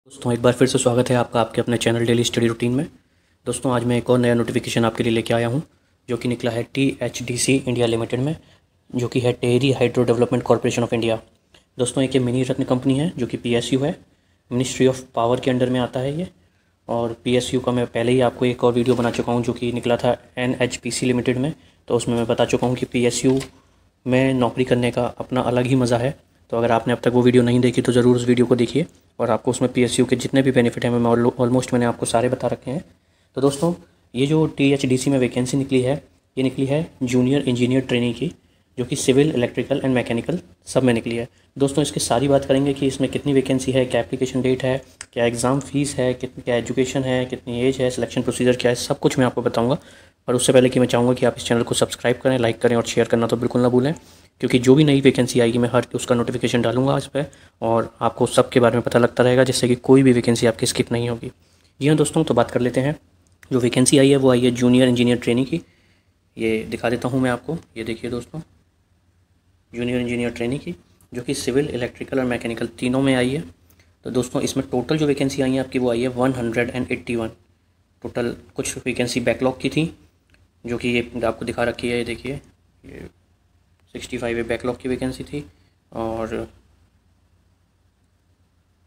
दोस्तों एक बार फिर से स्वागत है आपका आपके अपने चैनल डेली स्टडी रूटीन में। दोस्तों आज मैं एक और नया नोटिफिकेशन आपके लिए लेके आया हूं जो कि निकला है THDC इंडिया लिमिटेड में, जो कि है Tehri hydro development corporation of India. दोस्तों एक ये मिनी रत्न कंपनी है जो कि PSU है, मिनिस्ट्री ऑफ पावर के अंडर में आता है ये। और PSU का मैं पहले ही आपको एक और वीडियो बना चुका हूँ जो कि निकला था NHPC लिमिटेड में, तो उसमें मैं बता चुका हूँ कि PSU में नौकरी करने का अपना अलग ही मज़ा है। तो अगर आपने अब तक वो वीडियो नहीं देखी तो ज़रूर उस वीडियो को देखिए और आपको उसमें PSU के जितने भी बेनिफिट हैं मैं ऑलमोस्ट मैंने आपको सारे बता रखे हैं। तो दोस्तों ये जो THDC में वैकेंसी निकली है, ये निकली है जूनियर इंजीनियर ट्रेनिंग की, जो कि सिविल, इलेक्ट्रिकल एंड मैकेनिकल सब में निकली है। दोस्तों इसकी सारी बात करेंगे कि इसमें कितनी वैकेंसी है, क्या एप्लीकेशन डेट है, क्या एग्ज़ाम फ़ीस है, क्या एजुकेशन है, कितनी एज है, सिलेक्शन प्रोसीजर क्या है, सब कुछ मैं आपको बताऊँगा। और उससे पहले कि मैं चाहूँगा कि आप इस चैनल को सब्सक्राइब करें, लाइक करें और शेयर करना तो बिल्कुल ना भूलें, क्योंकि जो भी नई वैकेंसी आएगी मैं हर उसका नोटिफिकेशन डालूंगा इस पर और आपको सब के बारे में पता लगता रहेगा, जिससे कि कोई भी वैकेंसी आपकी स्किप नहीं होगी। जी हाँ दोस्तों, तो बात कर लेते हैं। जो वैकेंसी आई है वो आई है जूनियर इंजीनियर ट्रेनिंग की। ये दिखा देता हूँ मैं आपको, ये देखिए दोस्तों, जूनियर इंजीनियर ट्रेनिंग की, जो कि सिविल, इलेक्ट्रिकल और मैकेनिकल तीनों में आई है। तो दोस्तों इसमें टोटल जो वैकेंसी आई है आपकी वो आई है 181 टोटल। कुछ वैकेंसी बैकलॉग की थी जो कि ये आपको दिखा रखी है, ये देखिए, ये 65 बैकलॉग की वैकेंसी थी। और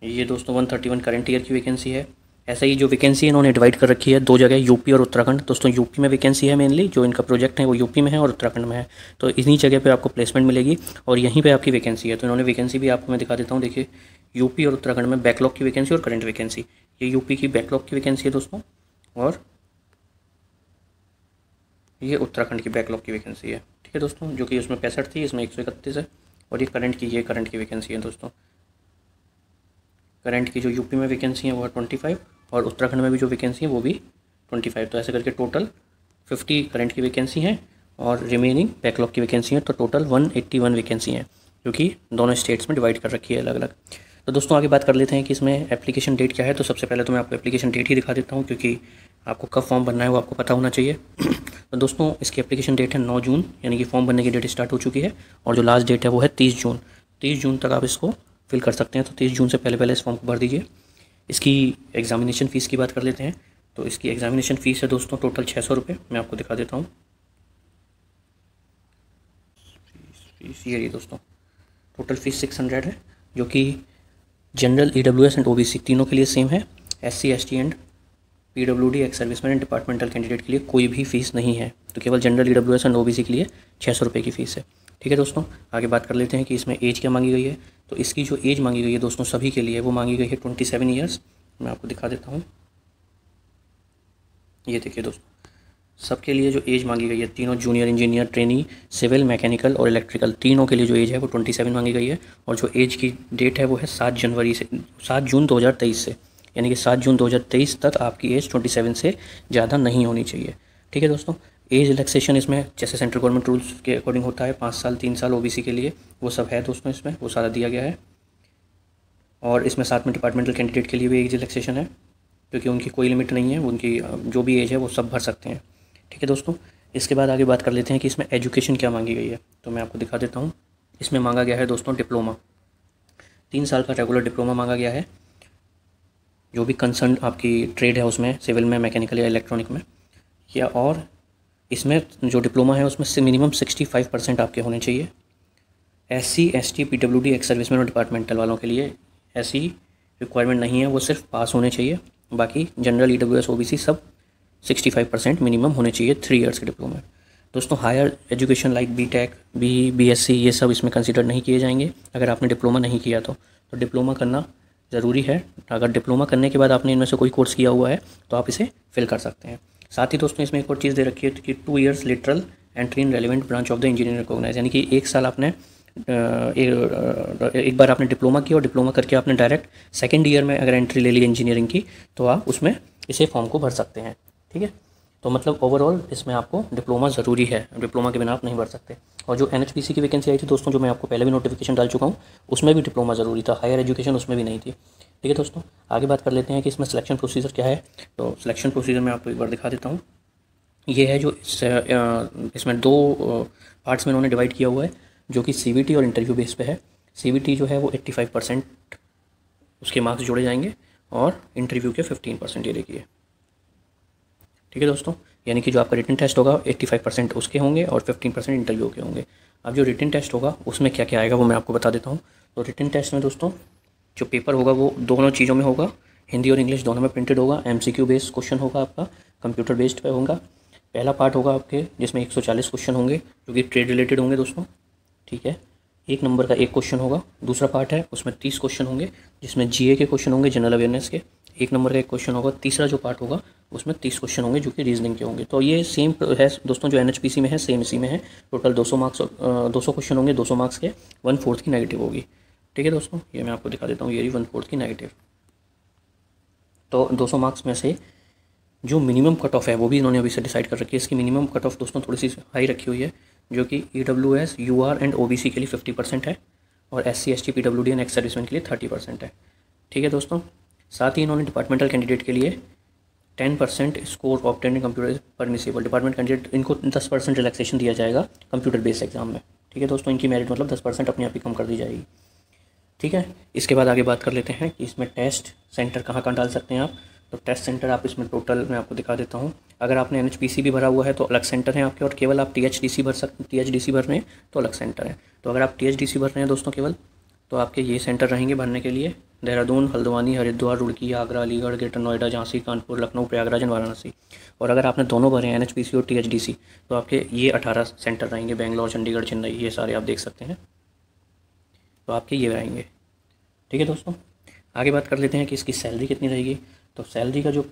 ये दोस्तों 131 करंट ईयर की वैकेंसी है। ऐसे ही जो वैकेंसी इन्होंने डिवाइड कर रखी है दो जगह, यूपी और उत्तराखंड। दोस्तों यूपी में वैकेंसी है मेनली, जो इनका प्रोजेक्ट है वो यूपी में है और उत्तराखंड में है, तो इन्हीं जगह पे आपको प्लेसमेंट मिलेगी और यहीं पे आपकी वैकेंसी है। तो इन्होंने वैकेंसी भी आपको मैं दिखा देता हूँ, देखिए, यूपी और उत्तराखंड में बैकलॉग की वैकेंसी और करंट वैकेंसी। ये यूपी की बैकलॉग की वैकेंसी है दोस्तों, और ये उत्तराखंड की बैकलॉग की वैकेंसी है। ठीक है दोस्तों, जो कि उसमें 65 थी, इसमें 131 है। और ये करंट की वैकेंसी है दोस्तों। करंट की जो यूपी में वैकेंसी है वो है 25 और उत्तराखंड में भी जो वैकेंसी है वो भी 25। तो ऐसे करके टोटल 50 करंट की वैकेंसी है और रिमेनिंग बैकलॉग की वैकेंसी है। तो टोटल 181 वैकेंसी हैं, जो कि दोनों स्टेट्स में डिवाइड कर रखी है अलग अलग। तो दोस्तों आगे बात कर लेते हैं कि इसमें एप्लीकेशन डेट क्या है। तो सबसे पहले तो मैं आपको एप्लीकेशन डेट ही दिखा देता हूँ, क्योंकि आपको कब फॉर्म भरना है वो आपको पता होना चाहिए। तो दोस्तों इसकी एप्लीकेशन डेट है 9 जून, यानी कि फॉर्म भरने की डेट स्टार्ट हो चुकी है। और जो लास्ट डेट है वो है 30 जून। 30 जून तक आप इसको फिल कर सकते हैं। तो 30 जून से पहले पहले इस फॉर्म को भर दीजिए। इसकी एग्जामिनेशन फ़ीस की बात कर लेते हैं। तो इसकी एग्जामिनेशन फ़ीस है दोस्तों टोटल 600 रुपये। मैं आपको दिखा देता हूँ फीस, ये दोस्तों टोटल फ़ीस 600 है, जो कि जनरल, EWS एंड OBC तीनों के लिए सेम है। SC ST and PWD, ex serviceman and departmental candidate के लिए कोई भी फ़ीस नहीं है। तो केवल जनरल, EWS एंड OBC के लिए 600 रुपये की फ़ीस है। ठीक है दोस्तों, आगे बात कर लेते हैं कि इसमें एज क्या मांगी गई है। तो इसकी जो एज मांगी गई है दोस्तों सभी के लिए, वो मांगी गई है 27 ईयर्स। मैं आपको दिखा देता हूँ, ये देखिए दोस्तों, सबके लिए जो एज मांगी गई है, तीनों junior engineer trainee, civil, mechanical और इलेक्ट्रिकल, तीनों के लिए जो एज है वो 27 मांगी गई है। और जो एज की डेट है वो है 7 जून 2023 से, यानी कि 7 जून 2023 तक आपकी एज 27 से ज़्यादा नहीं होनी चाहिए। ठीक है दोस्तों, एज रिलैक्सेशन इसमें जैसे सेंट्रल गवर्नमेंट रूल्स के अकॉर्डिंग होता है, 5 साल 3 साल OBC के लिए, वो सब है दोस्तों, इसमें वो सारा दिया गया है। और इसमें साथ में डिपार्टमेंटल कैंडिडेट के लिए भी एज रिलैक्सेशन है, क्योंकि उनकी कोई लिमिट नहीं है, उनकी जो भी एज है वो सब भर सकते हैं। ठीक है दोस्तों, इसके बाद आगे बात कर लेते हैं कि इसमें एजुकेशन क्या मांगी गई है। तो मैं आपको दिखा देता हूँ, इसमें मांगा गया है दोस्तों डिप्लोमा, 3 साल का रेगुलर डिप्लोमा मांगा गया है, जो भी कंसर्न आपकी ट्रेड है उसमें, सिविल में, मैकेनिकल या इलेक्ट्रॉनिक में, या और इसमें जो डिप्लोमा है उसमें से मिनिमम 65% आपके होने चाहिए। SC ST PWD, ex serviceman और डिपार्टमेंटल वालों के लिए ऐसी रिक्वायरमेंट नहीं है, वो सिर्फ पास होने चाहिए। बाकी जनरल, EWS OBC सब 65% मिनिमम होने चाहिए 3 इयर्स के डिप्लोमा। दोस्तों higher education like BTech, BSc ये सब इसमें कंसिडर नहीं किए जाएंगे अगर आपने डिप्लोमा नहीं किया तो डिप्लोमा करना ज़रूरी है। अगर डिप्लोमा करने के बाद आपने इनमें से कोई कोर्स किया हुआ है तो आप इसे फिल कर सकते हैं। साथ ही दोस्तों इसमें एक और चीज़ दे रखी है कि 2 years lateral entry in relevant branch of the engineering recognize, यानी कि 1 साल आपने एक बार आपने डिप्लोमा किया और डिप्लोमा करके आपने डायरेक्ट सेकेंड ईयर में अगर एंट्री ले ली इंजीनियरिंग की, तो आप उसमें इसे फॉर्म को भर सकते हैं। ठीक है, तो मतलब ओवरऑल इसमें आपको डिप्लोमा ज़रूरी है, डिप्लोमा के बिना आप नहीं भर सकते। और जो NHPC की वैकेंसी आई थी दोस्तों, जो मैं आपको पहले भी नोटिफिकेशन डाल चुका हूँ, उसमें भी डिप्लोमा ज़रूरी था, हायर एजुकेशन उसमें भी नहीं थी। ठीक है दोस्तों, आगे बात कर लेते हैं कि इसमें सिलेक्शन प्रोसीजर क्या है। तो सिलेक्शन प्रोसीजर मैं आपको एक बार दिखा देता हूँ। ये है जो इसमें 2 पार्ट्स में उन्होंने डिवाइड किया हुआ है, जो कि CVT और इंटरव्यू बेस पे है। CVT जो है वो 85% उसके मार्क्स जोड़े जाएंगे और इंटरव्यू के 15%, ये देखिए। ठीक है दोस्तों, यानी कि जो आपका रिटन टेस्ट होगा 85% उसके होंगे और 15% इंटरव्यू के होंगे। अब जो रिटन टेस्ट होगा उसमें क्या क्या आएगा वो मैं आपको बता देता हूँ। तो रिटन टेस्ट में दोस्तों जो पेपर होगा वो दोनों चीज़ों में होगा, हिंदी और इंग्लिश दोनों में प्रिंटेड होगा। MCQ बेस्ड क्वेश्चन होगा आपका, कंप्यूटर बेस्ड पे होगा। पहला पार्ट होगा आपके जिसमें 140 क्वेश्चन होंगे जो कि ट्रेड रिलेटेड होंगे दोस्तों। ठीक है, 1 नंबर का 1 क्वेश्चन होगा। दूसरा पार्ट है उसमें 30 क्वेश्चन होंगे जिसमें GA के क्वेश्चन होंगे, जनरल अवेयरनेस के, 1 नंबर का 1 क्वेश्चन होगा। तीसरा जो पार्ट होगा उसमें 30 क्वेश्चन होंगे जो कि रीजनिंग के होंगे। तो ये सेम है दोस्तों, जो NHPC में है सेम इसी में है। टोटल 200 मार्क्स, 200 क्वेश्चन होंगे, 200 मार्क्स के, 1/4 की नेगेटिव होगी। ठीक है दोस्तों, ये मैं आपको दिखा देता हूँ, ये रही 1/4 की नेगेटिव। तो 200 मार्क्स में से जो मिनिमम कट ऑफ है वो भी इन्होंने अभी से डिसाइड कर रखी है। इसकी मिनिमम कट ऑफ दोस्तों थोड़ी सी हाई रखी हुई है, जो कि EWS, UR एंड OBC के लिए 50% है और SC ST PWD and ex serviceman के लिए 30% है। ठीक है दोस्तों, साथ ही इन्होंने डिपार्टमेंटल कैंडिडेट के लिए 10% स्कोर ऑब्टेन्ड इन कंप्यूटर परमिसेबल। डिपार्टमेंट कैंडिडेट इनको 10% रिलैक्सेशन दिया जाएगा कंप्यूटर बेस्ड एग्जाम में। ठीक है दोस्तों, इनकी मेरिट मतलब 10% अपने आप ही कम कर दी जाएगी। ठीक है, इसके बाद आगे बात कर लेते हैं कि इसमें टेस्ट सेंटर कहाँ कहाँ डाल सकते हैं आप। तो टेस्ट सेंटर आप इसमें टोटल मैं आपको दिखा देता हूँ। अगर आपने NHPC भी भरा हुआ है तो अलग सेंटर है आपके, और केवल आप THDC भर रहे हैं तो अलग सेंटर है। तो अगर आप THDC भर रहे हैं दोस्तों केवल, तो आपके ये सेंटर रहेंगे भरने के लिए: देहरादून, हल्द्वानी, हरिद्वार, रुड़की, आगरा, अलीगढ़, ग्रेटर नोएडा, झांसी, कानपुर, लखनऊ, प्रयागराज एंड वाराणसी। और अगर आपने दोनों भरे हैं NHPC और THDC, तो आपके ये 18 सेंटर रहेंगे: बेंगलोर, चंडीगढ़, चेन्नई, ये सारे आप देख सकते हैं। तो आपके ये रहेंगे। ठीक है दोस्तों, आगे बात कर लेते हैं कि इसकी सैलरी कितनी रहेगी। तो सैलरी का जो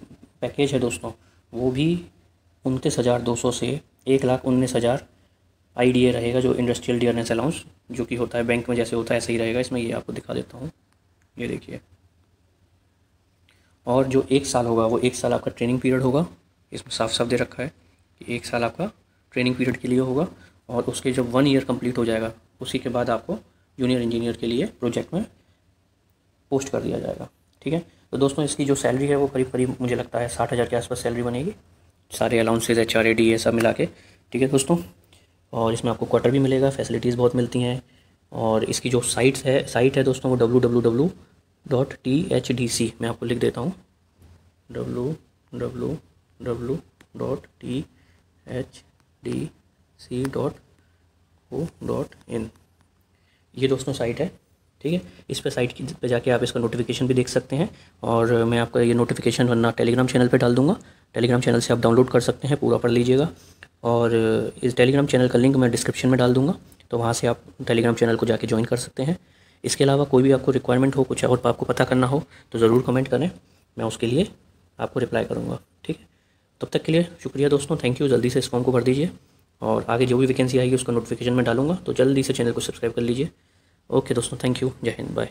पैकेज है दोस्तों वो भी 29,200 से 1,19,000 IDA रहेगा, जो इंडस्ट्रियल डियरनेस अलाउंस जो कि होता है बैंक में जैसे होता है ऐसे ही रहेगा इसमें। ये आपको दिखा देता हूँ, ये देखिए। और जो 1 साल होगा वो 1 साल आपका ट्रेनिंग पीरियड होगा, इसमें साफ साफ दे रखा है कि 1 साल आपका ट्रेनिंग पीरियड के लिए होगा। और उसके जब 1 ईयर कंप्लीट हो जाएगा उसी के बाद आपको जूनियर इंजीनियर के लिए प्रोजेक्ट में पोस्ट कर दिया जाएगा। ठीक है, तो दोस्तों इसकी जो सैलरी है वो करीब करीब मुझे लगता है 60,000 के आसपास सैलरी बनेगी, सारे अलाउंसेज, HRA, DA सब मिला के। ठीक है दोस्तों, और इसमें आपको क्वार्टर भी मिलेगा, फैसिलिटीज़ बहुत मिलती हैं। और इसकी जो साइट है दोस्तों वो www.thdc, मैं आपको लिख देता हूँ, www.thdc.co.in, ये दोस्तों साइट है। ठीक है, इस पे साइट पे जाके आप इसका नोटिफिकेशन भी देख सकते हैं। और मैं आपका ये नोटिफिकेशन वरना टेलीग्राम चैनल पे डाल दूंगा, टेलीग्राम चैनल से आप डाउनलोड कर सकते हैं, पूरा पढ़ लीजिएगा। और इस टेलीग्राम चैनल का लिंक मैं डिस्क्रिप्शन में डाल दूंगा, तो वहाँ से आप टेलीग्राम चैनल को जाके ज्वाइन कर सकते हैं। इसके अलावा कोई भी आपको रिक्वायरमेंट हो, कुछ और आपको पता करना हो तो ज़रूर कमेंट करें, मैं उसके लिए आपको रिप्लाई करूँगा। ठीक है, तब तक के लिए शुक्रिया दोस्तों, थैंक यू। जल्दी से इस फॉर्म को भर दीजिए और आगे जो भी वैकेंसी आएगी उसका नोटिफिकेशन में डालूंगा, तो जल्दी से चैनल को सब्सक्राइब कर लीजिए। ओके दोस्तों, थैंक यू, जय हिंद, बाय।